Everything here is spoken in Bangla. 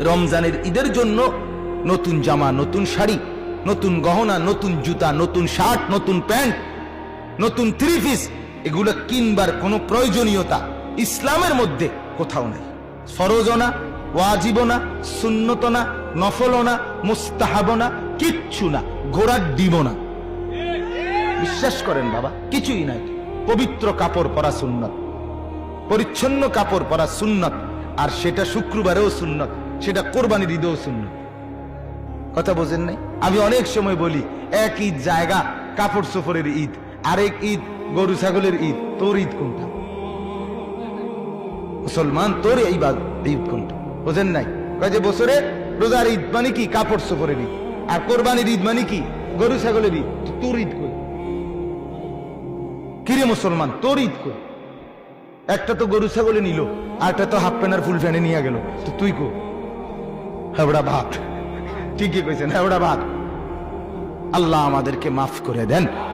রমজানের ঈদের জন্য নতুন জামা, নতুন শাড়ি, নতুন গহনা, নতুন জুতা, নতুন শার্ট, নতুন প্যান্ট, নতুন থ্রি পিস, এগুলো কিনবার কোনো প্রয়োজনীয়তা ইসলামের মধ্যে কোথাও নেই। ফরজও না, ওয়াজিবও না, সুন্নতও না, নফলও না, মুস্তাহাবও না, কিচ্ছু না, ঘোড়ার ডিমও না। বিশ্বাস করেন বাবা, কিছুই নাই। পবিত্র কাপড় পরা সুন্নত, পরিচ্ছন্ন কাপড় পরা সুন্নত, আর সেটা শুক্রবারেও সুন্নত, সেটা কোরবানির ঈদেও সুন্নত। কথা বোঝেন নাই? আমি অনেক সময় বলি, এক ঈদ জায়গা কাপড় সফরের ঈদ, আরেক ঈদ গরু ছাগলের ঈদ। তোর ঈদ কোনটা? মুসলমান, তোর এই ঈদ কোনটা? বোঝেন নাই? যে বছরে রোজার ঈদ মানে কি? কাপড় সফরের ঈদ। আর কোরবানির ঈদ মানে কি? গরু ছাগলের ঈদ। তোর ঈদ কই? কিরে মুসলমান, তোর ঈদ কই? একটা তো গরু ছাগলে নিল, আর একটা তো হাফ প্যান্ট আর ফুল প্যান্টে নিয়ে গেল, তো তুই কো? হেবড়া ভাত। ঠিকই কইছেন, হেবড়া ভাত। আল্লাহ আমাদেরকে মাফ করে দেন।